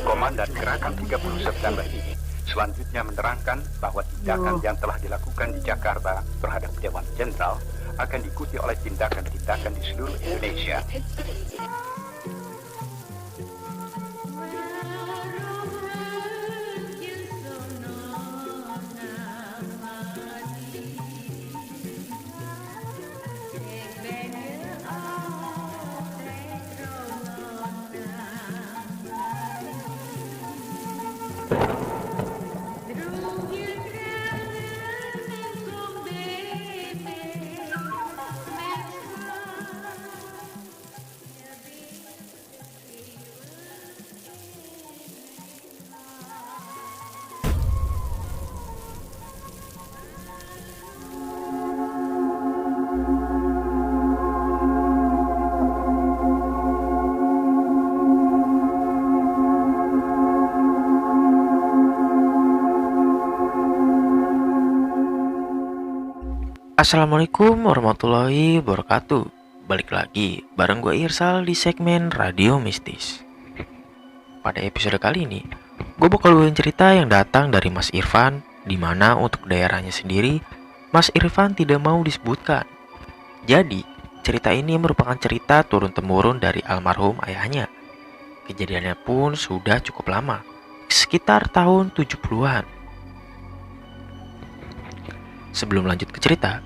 Komandan Gerakan 30 September ini selanjutnya menerangkan bahwa tindakan yang telah dilakukan di Jakarta terhadap Dewan Jenderal akan diikuti oleh tindakan-tindakan di seluruh Indonesia. Assalamualaikum warahmatullahi wabarakatuh. Balik lagi bareng gue Irsal di segmen Radio Mistis. Pada episode kali ini, gue bakal bawain cerita yang datang dari Mas Irfan, dimana untuk daerahnya sendiri, Mas Irfan tidak mau disebutkan. Jadi, cerita ini merupakan cerita turun-temurun dari almarhum ayahnya. Kejadiannya pun sudah cukup lama, sekitar tahun 70-an. Sebelum lanjut ke cerita,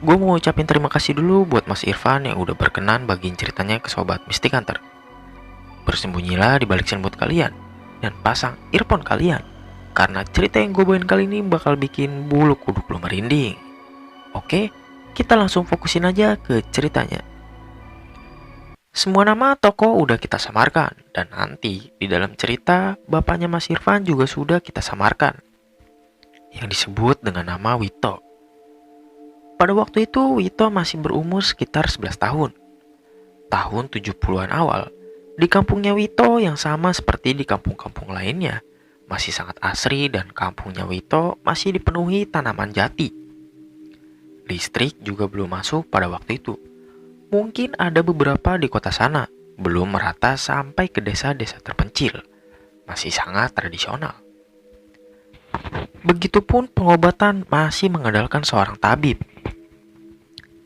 gue mau ucapin terima kasih dulu buat Mas Irfan yang udah berkenan bagiin ceritanya ke Sobat Mystic Hunter. Bersembunyilah di balik semut kalian dan pasang earphone kalian, karena cerita yang gue bawain kali ini bakal bikin bulu kuduk lo merinding. Oke, kita langsung fokusin aja ke ceritanya. Semua nama tokoh udah kita samarkan, dan nanti di dalam cerita bapaknya Mas Irfan juga sudah kita samarkan, yang disebut dengan nama Wito. Pada waktu itu Wito masih berumur sekitar 11 tahun. Tahun 70-an awal, di kampungnya Wito yang sama seperti di kampung-kampung lainnya, masih sangat asri dan kampungnya Wito masih dipenuhi tanaman jati. Listrik juga belum masuk pada waktu itu. Mungkin ada beberapa di kota sana, belum merata sampai ke desa-desa terpencil. Masih sangat tradisional. Begitupun pengobatan masih mengandalkan seorang tabib.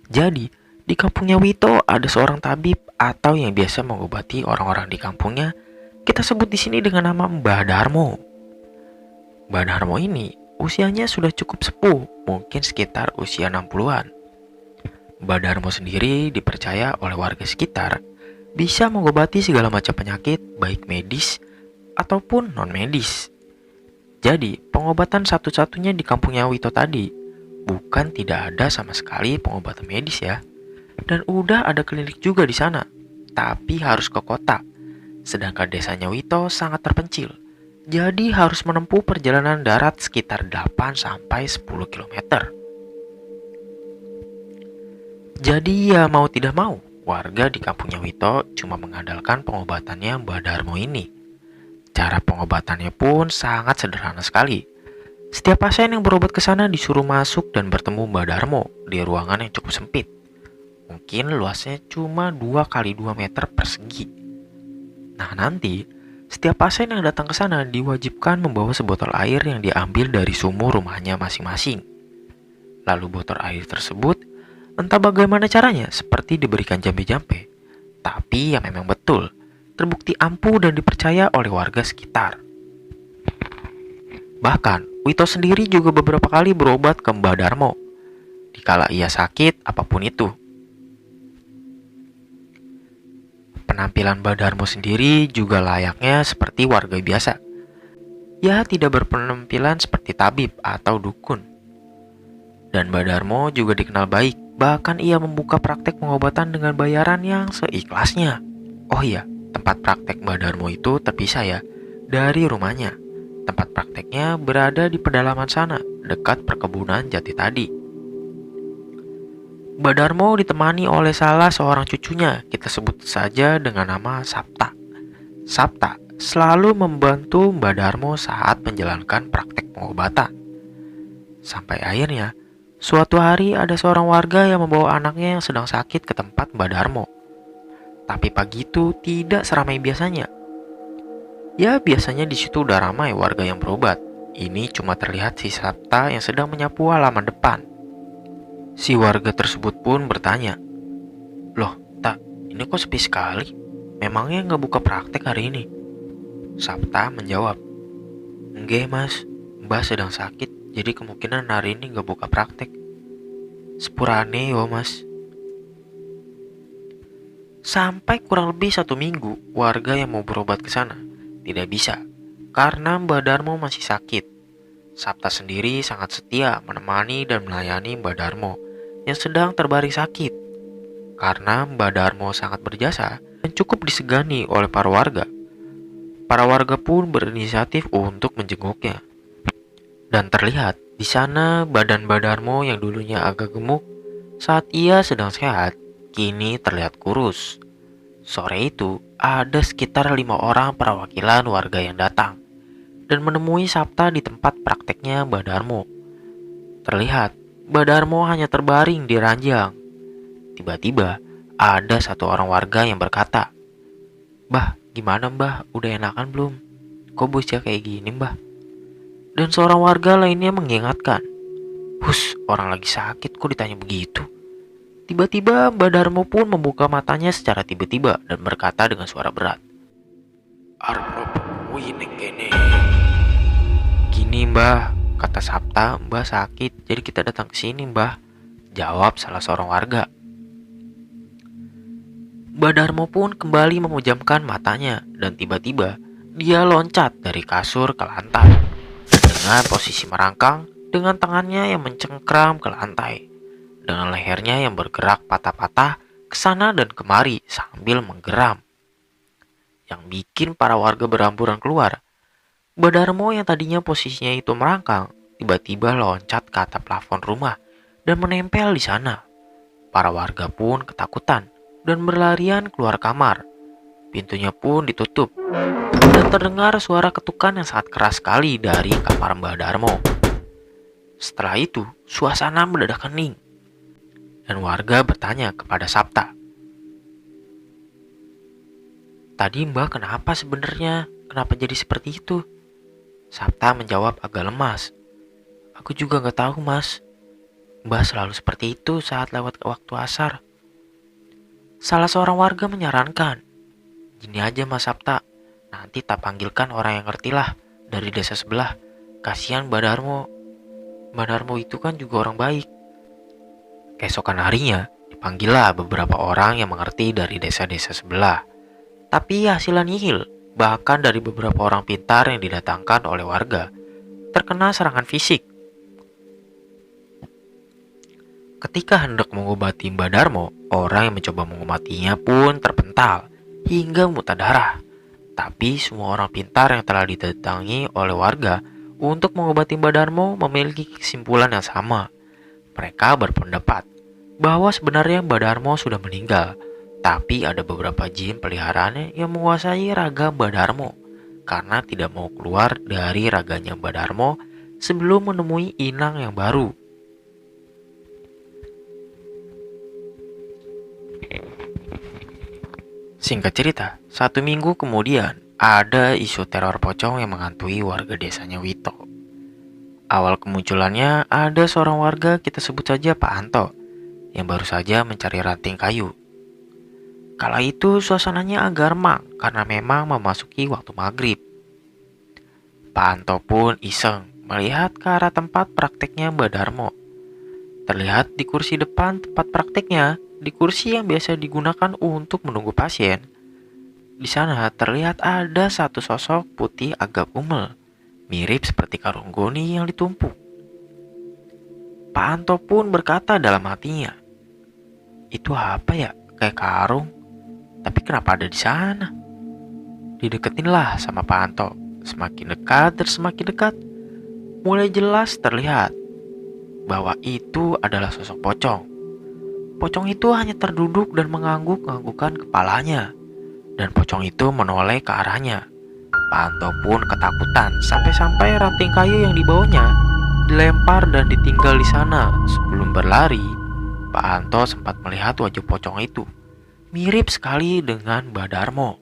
Jadi, di kampungnya Wito ada seorang tabib atau yang biasa mengobati orang-orang di kampungnya. Kita sebut di sini dengan nama Mbah Darmo. Mbah Darmo ini usianya sudah cukup sepuh, mungkin sekitar usia 60-an. Mbah Darmo sendiri dipercaya oleh warga sekitar bisa mengobati segala macam penyakit, baik medis ataupun non-medis. Jadi, pengobatan satu-satunya di kampungnya Wito tadi bukan tidak ada sama sekali pengobatan medis ya. Dan udah ada klinik juga di sana, tapi harus ke kota. Sedangkan desanya Wito sangat terpencil. Jadi harus menempuh perjalanan darat sekitar 8-10 km. Jadi ya mau tidak mau, warga di kampungnya Wito cuma mengandalkan pengobatannya Mbah Darmo ini. Cara pengobatannya pun sangat sederhana sekali. Setiap pasien yang berobat ke sana disuruh masuk dan bertemu Mbah Darmo di ruangan yang cukup sempit. Mungkin luasnya cuma 2x2 meter persegi. Nah nanti, setiap pasien yang datang ke sana diwajibkan membawa sebotol air yang diambil dari sumur rumahnya masing-masing. Lalu botol air tersebut, entah bagaimana caranya, seperti diberikan jampe-jampe. Tapi yang memang betul, terbukti ampuh dan dipercaya oleh warga sekitar. Bahkan, Wito sendiri juga beberapa kali berobat ke Mbah Darmo dikala ia sakit apapun itu. Penampilan Mbah Darmo sendiri juga layaknya seperti warga biasa. Ia tidak berpenampilan seperti tabib atau dukun. Dan Mbah Darmo juga dikenal baik, bahkan ia membuka praktek pengobatan dengan bayaran yang seikhlasnya. Oh iya, tempat praktek Mbah Darmo itu terpisah ya dari rumahnya. Tempat prakteknya berada di pedalaman sana, dekat perkebunan jati tadi. Mbah Darmo ditemani oleh salah seorang cucunya, kita sebut saja dengan nama Sapta. Sapta selalu membantu Mbah Darmo saat menjalankan praktek pengobatan. Sampai akhirnya, suatu hari ada seorang warga yang membawa anaknya yang sedang sakit ke tempat Mbah Darmo. Tapi pagi itu tidak seramai biasanya. Ya biasanya di situ udah ramai warga yang berobat. Ini cuma terlihat si Sabta yang sedang menyapu halaman depan. Si warga tersebut pun bertanya, "Loh, Tak, ini kok sepi sekali? Memangnya nggak buka praktek hari ini?" Sabta menjawab, "Enggak mas, Mbah sedang sakit, jadi kemungkinan hari ini nggak buka praktek. Sepurane yo mas." Sampai kurang lebih 1 minggu, warga yang mau berobat ke sana tidak bisa karena Mbah Darmo masih sakit. Sabta sendiri sangat setia menemani dan melayani Mbah Darmo yang sedang terbaring sakit. Karena Mbah Darmo sangat berjasa dan cukup disegani oleh para warga. Para warga pun berinisiatif untuk menjenguknya. Dan terlihat di sana badan Mbah Darmo yang dulunya agak gemuk saat ia sedang sehat, kini terlihat kurus. Sore itu, ada sekitar 5 orang perwakilan warga yang datang dan menemui Sabta di tempat prakteknya Mbah Darmo. Terlihat, Mbah Darmo hanya terbaring di ranjang. Tiba-tiba, ada satu orang warga yang berkata, "Mbah, gimana Mbah? Udah enakan belum? Kok bosnya kayak gini Mbah?" Dan seorang warga lainnya mengingatkan, "Hus, orang lagi sakit kok ditanya begitu?" Tiba-tiba Mbah Darmo pun membuka matanya secara tiba-tiba dan berkata dengan suara berat, "Arep ini kene." "Gini Mbah," kata Sabta, "Mbah sakit, jadi kita datang ke sini Mbah," jawab salah seorang warga. Mbah Darmo pun kembali memejamkan matanya dan tiba-tiba dia loncat dari kasur ke lantai. Dengan posisi merangkang, dengan tangannya yang mencengkram ke lantai. Dengan lehernya yang bergerak patah-patah ke sana dan kemari sambil menggeram. Yang bikin para warga beramburan keluar. Mbah Darmo yang tadinya posisinya itu merangkang, tiba-tiba loncat ke atap plafon rumah dan menempel di sana. Para warga pun ketakutan dan berlarian keluar kamar. Pintunya pun ditutup dan terdengar suara ketukan yang sangat keras sekali dari kamar Mbah Darmo. Setelah itu, suasana mendadak hening. Dan warga bertanya kepada Sabta, "Tadi Mbah kenapa sebenarnya? Kenapa jadi seperti itu?" Sabta menjawab agak lemas, "Aku juga gak tahu mas. Mbah selalu seperti itu saat lewat waktu asar." Salah seorang warga menyarankan, "Gini aja mas Sabta, nanti tak panggilkan orang yang ngerti lah dari desa sebelah. Kasihan Mbah Darmo. Mbah Darmo itu kan juga orang baik." Keesokan harinya, dipanggillah beberapa orang yang mengerti dari desa-desa sebelah. Tapi hasilnya nihil, bahkan dari beberapa orang pintar yang didatangkan oleh warga, terkena serangan fisik. Ketika hendak mengobati Mbah Darmo, orang yang mencoba mengobatinya pun terpental hingga muntah darah. Tapi semua orang pintar yang telah didatangi oleh warga untuk mengobati Mbah Darmo memiliki kesimpulan yang sama. Mereka berpendapat bahwa sebenarnya Mbah Darmo sudah meninggal, tapi ada beberapa jin peliharaannya yang menguasai raga Mbah Darmo karena tidak mau keluar dari raganya Mbah Darmo sebelum menemui inang yang baru. Singkat cerita, 1 minggu kemudian ada isu teror pocong yang menghantui warga desanya Wito. Awal kemunculannya ada seorang warga, kita sebut saja Pak Anto, yang baru saja mencari ranting kayu. Kala itu suasananya agak remang karena memang memasuki waktu maghrib. Pak Anto pun iseng melihat ke arah tempat prakteknya Mbah Darmo. Terlihat di kursi depan tempat prakteknya, di kursi yang biasa digunakan untuk menunggu pasien. Di sana terlihat ada satu sosok putih agak umel, mirip seperti karung goni yang ditumpuk. Pak Anto pun berkata dalam hatinya, "Itu apa ya? Kayak karung. Tapi kenapa ada di sana?" Dideketinlah sama Pak Anto. Semakin dekat dan semakin dekat, mulai jelas terlihat bahwa itu adalah sosok pocong. Pocong itu hanya terduduk dan mengangguk-anggukkan kepalanya. Dan pocong itu menoleh ke arahnya. Pak Anto pun ketakutan sampai-sampai ranting kayu yang dibawanya dilempar dan ditinggal di sana. Sebelum berlari, Pak Anto sempat melihat wajah pocong itu mirip sekali dengan Mbah Darmo.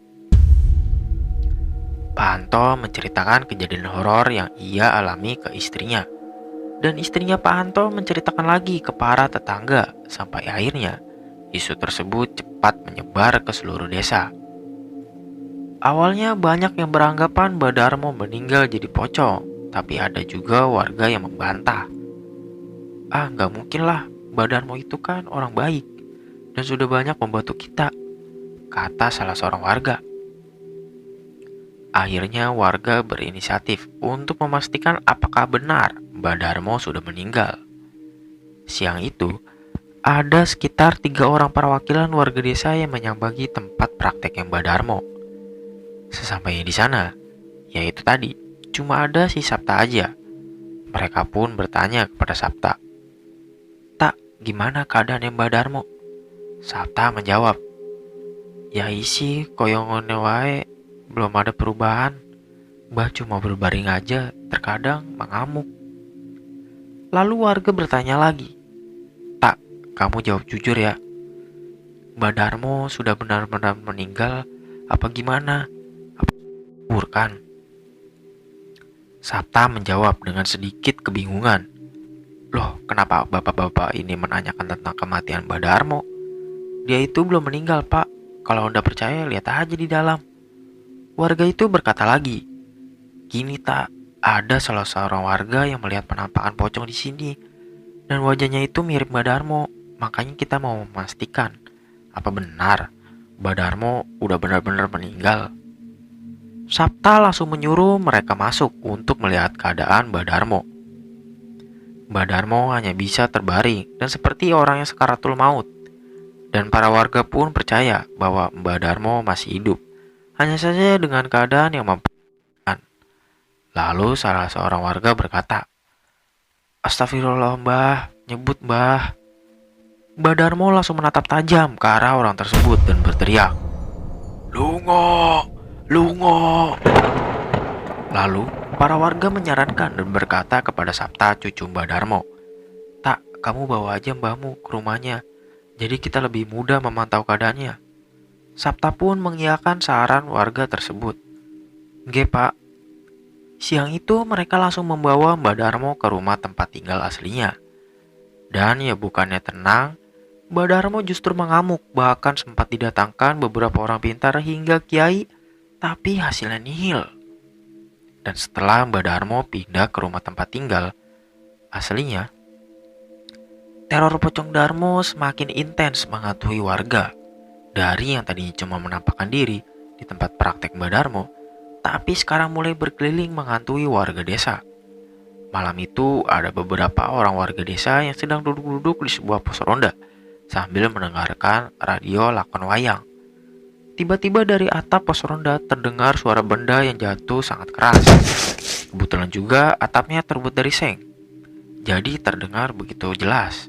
Pak Anto menceritakan kejadian horor yang ia alami ke istrinya. Dan istrinya Pak Anto menceritakan lagi ke para tetangga sampai akhirnya isu tersebut cepat menyebar ke seluruh desa. Awalnya banyak yang beranggapan Mbah Darmo meninggal jadi pocong, tapi ada juga warga yang membantah. Ah, nggak mungkin lah, Mbah Darmo itu kan orang baik dan sudah banyak membantu kita, kata salah seorang warga. Akhirnya warga berinisiatif untuk memastikan apakah benar Mbah Darmo sudah meninggal. Siang itu, ada sekitar 3 orang perwakilan warga desa yang menyambangi tempat prakteknya Mbah Darmo. Sesampainya di sana, yaitu tadi, cuma ada si Sapta aja. Mereka pun bertanya kepada Sapta, "Tak, gimana keadaannya Mbah Darmo?" Sapta menjawab, "Ya isi koyongone wae, belum ada perubahan. Mbah cuma berbaring aja, terkadang mengamuk." Lalu warga bertanya lagi, "Tak, kamu jawab jujur ya. Mbah Darmo sudah benar-benar meninggal apa gimana? Apa kan?" Sapta menjawab dengan sedikit kebingungan. "Loh, kenapa bapak-bapak ini menanyakan tentang kematian Mbah Darmo? Dia itu belum meninggal, Pak. Kalau Anda percaya, lihat aja di dalam." Warga itu berkata lagi, "Gini tak, ada salah seorang warga yang melihat penampakan pocong di sini. Dan wajahnya itu mirip Mbah Darmo. Makanya kita mau memastikan, apa benar Mbah Darmo udah benar-benar meninggal." Sapta langsung menyuruh mereka masuk untuk melihat keadaan Mbah Darmo. Mbah Darmo hanya bisa terbaring dan seperti orang yang sekaratul maut. Dan para warga pun percaya bahwa Mbah Darmo masih hidup. Hanya saja dengan keadaan yang memprihatinkan. Lalu salah seorang warga berkata, "Astagfirullah Mbah, nyebut Mbah." Mbah Darmo langsung menatap tajam ke arah orang tersebut dan berteriak, "Lungo! Lungo!" Lalu para warga menyarankan dan berkata kepada Sapta cucu Mbah Darmo, "Tak, kamu bawa aja mbahmu ke rumahnya. Jadi kita lebih mudah memantau keadaannya." Sapta pun mengiyakan saran warga tersebut. "Nggih Pak." Siang itu mereka langsung membawa Mbah Darmo ke rumah tempat tinggal aslinya. Dan ya bukannya tenang, Mbah Darmo justru mengamuk, bahkan sempat didatangkan beberapa orang pintar hingga kiai, tapi hasilnya nihil. Dan setelah Mbah Darmo pindah ke rumah tempat tinggal aslinya, teror pocong Darmo semakin intens menghantui warga. Dari yang tadinya cuma menampakkan diri di tempat praktek Mbah Darmo, tapi sekarang mulai berkeliling menghantui warga desa. Malam itu ada beberapa orang warga desa yang sedang duduk-duduk di sebuah pos ronda sambil mendengarkan radio lakon wayang. Tiba-tiba dari atap pos ronda terdengar suara benda yang jatuh sangat keras. Kebetulan juga atapnya terbuat dari seng, jadi terdengar begitu jelas.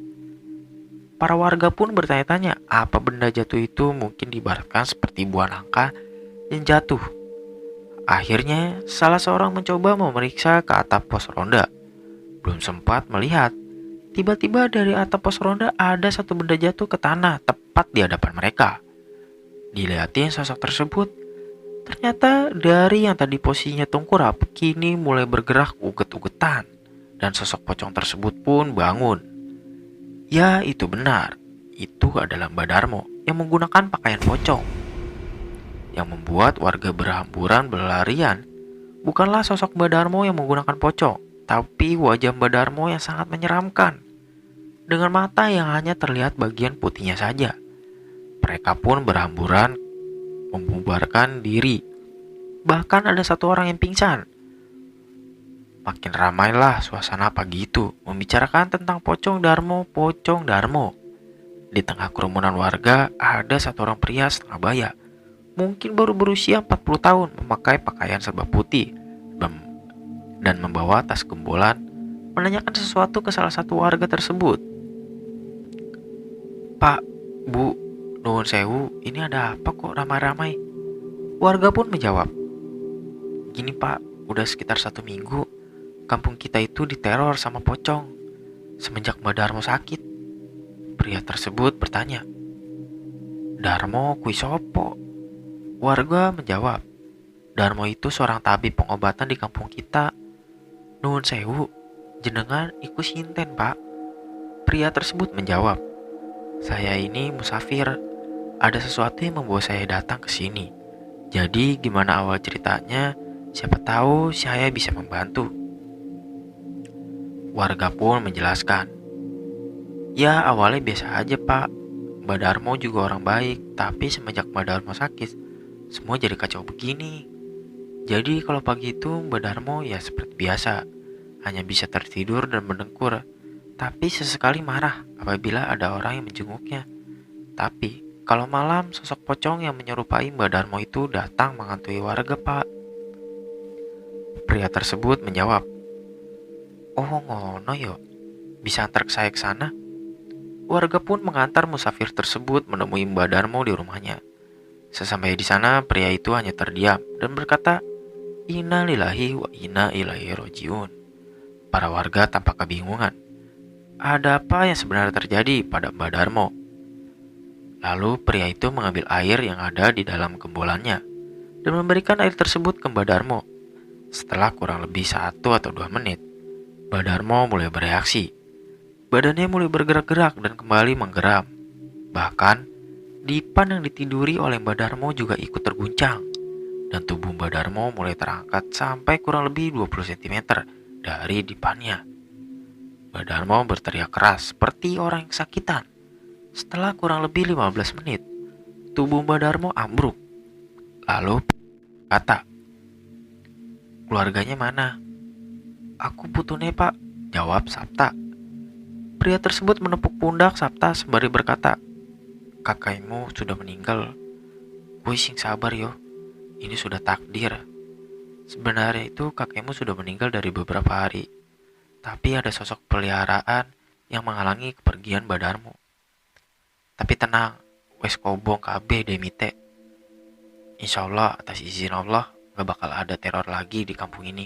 Para warga pun bertanya-tanya apa benda jatuh itu, mungkin diibaratkan seperti buah nangka yang jatuh. Akhirnya salah seorang mencoba memeriksa ke atap pos ronda. Belum sempat melihat, tiba-tiba dari atap pos ronda ada satu benda jatuh ke tanah tepat di hadapan mereka. Dilihatin sosok tersebut, ternyata dari yang tadi posisinya tengkurap kini mulai bergerak uget-ugetan, dan sosok pocong tersebut pun bangun. Ya, itu benar. Itu adalah Mbah Darmo yang menggunakan pakaian pocong. Yang membuat warga berhamburan berlarian bukanlah sosok Mbah Darmo yang menggunakan pocong, tapi wajah Mbah Darmo yang sangat menyeramkan. Dengan mata yang hanya terlihat bagian putihnya saja. Mereka pun berhamburan membubarkan diri. Bahkan ada satu orang yang pingsan. Makin ramailah suasana pagi itu membicarakan tentang pocong Darmo, pocong Darmo. Di tengah kerumunan warga ada satu orang pria setengah baya, mungkin baru berusia 40 tahun, memakai pakaian serba putih dan membawa tas gembolan, menanyakan sesuatu ke salah satu warga tersebut. "Pak, Bu, nuwun sewu, ini ada apa kok ramai-ramai?" Warga pun menjawab, "Gini Pak, udah sekitar 1 minggu kampung kita itu diteror sama pocong semenjak Mbah Darmo sakit." Pria tersebut bertanya, "Darmo kui sopo?" Warga menjawab, Darmo itu seorang tabib pengobatan di kampung kita. Nuhun sewu, jenengan iku sinten pak? Pria tersebut menjawab, saya ini musafir. Ada sesuatu yang membawa saya datang ke sini. Jadi gimana awal ceritanya? Siapa tahu saya bisa membantu. Warga pun menjelaskan, ya awalnya biasa aja pak. Mbak Darmo juga orang baik, tapi semenjak Mbak Darmo sakit, semua jadi kacau begini. Jadi kalau pagi itu Mbak Darmo ya seperti biasa, hanya bisa tertidur dan mendengkur, tapi sesekali marah apabila ada orang yang menjenguknya. Tapi kalau malam sosok pocong yang menyerupai Mbak Darmo itu datang menghantui warga pak. Pria tersebut menjawab, oh ngono yo, bisa antar saya ke sana? Warga pun mengantar musafir tersebut menemui Mbak Darmo di rumahnya. Sesampai di sana, pria itu hanya terdiam dan berkata, Inna lillahi wa inna ilaihi rojiun. Para warga tampak kebingungan. Ada apa yang sebenarnya terjadi pada Mbak Darmo? Lalu pria itu mengambil air yang ada di dalam gembolannya dan memberikan air tersebut ke Mbak Darmo. Setelah kurang lebih 1 atau 2 menit, Mbak Darmo mulai bereaksi. Badannya mulai bergerak-gerak dan kembali menggeram. Bahkan, dipan yang ditiduri oleh Mbak Darmo juga ikut terguncang. Dan tubuh Mbak Darmo mulai terangkat sampai kurang lebih 20 cm dari dipannya. Mbak Darmo berteriak keras seperti orang yang kesakitan. Setelah kurang lebih 15 menit, tubuh Mbak Darmo ambruk. Lalu kata, keluarganya mana? Aku putune pak, jawab Sapta. Pria tersebut menepuk pundak Sapta sembari berkata, kakakmu sudah meninggal. Gue sing sabar yo, ini sudah takdir. Sebenarnya itu kakekmu sudah meninggal dari beberapa hari. Tapi ada sosok peliharaan yang menghalangi kepergian Mbak Darmo. Tapi tenang, wes kobong kabeh demite. Insya Allah atas izin Allah gak bakal ada teror lagi di kampung ini.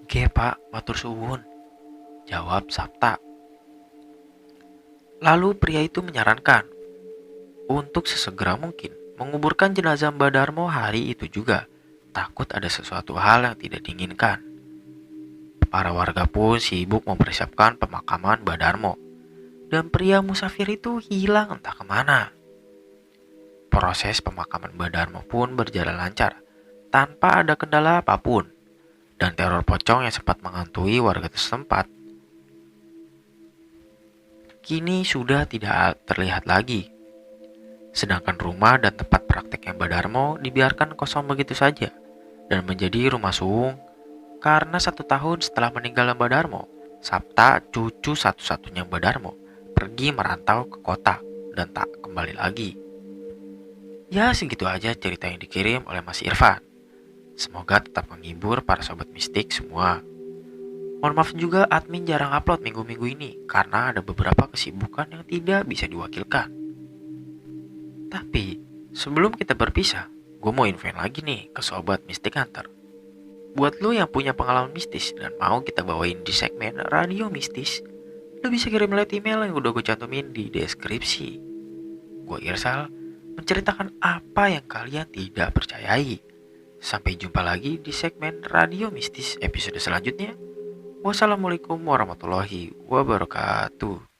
Ge pak, matur suwun, jawab Sapta. Lalu pria itu menyarankan untuk sesegera mungkin menguburkan jenazah Mbak Darmo hari itu juga. Takut ada sesuatu hal yang tidak diinginkan. Para warga pun sibuk mempersiapkan pemakaman Mbak Darmo. Dan pria musafir itu hilang entah kemana. Proses pemakaman Mbak Darmo pun berjalan lancar tanpa ada kendala apapun. Dan teror pocong yang sempat menghantui warga setempat kini sudah tidak terlihat lagi. Sedangkan rumah dan tempat prakteknya Mbak Darmo dibiarkan kosong begitu saja dan menjadi rumah suung karena 1 tahun setelah meninggal Mbak Darmo, Sapta, cucu satu-satunya Mbak Darmo, pergi merantau ke kota dan tak kembali lagi. Ya segitu aja cerita yang dikirim oleh Mas Irfan. Semoga tetap menghibur para sobat mistik semua. Mohon maaf juga admin jarang upload minggu-minggu ini karena ada beberapa kesibukan yang tidak bisa diwakilkan. Tapi sebelum kita berpisah, gue mau infoin lagi nih ke sobat Mystic Hunter. Buat lo yang punya pengalaman mistis dan mau kita bawain di segmen Radio Mistis, lo bisa kirim lewat email yang udah gue cantumin di deskripsi. Gue Irsal, menceritakan apa yang kalian tidak percayai. Sampai jumpa lagi di segmen Radio Mistis episode selanjutnya. Wassalamualaikum warahmatullahi wabarakatuh.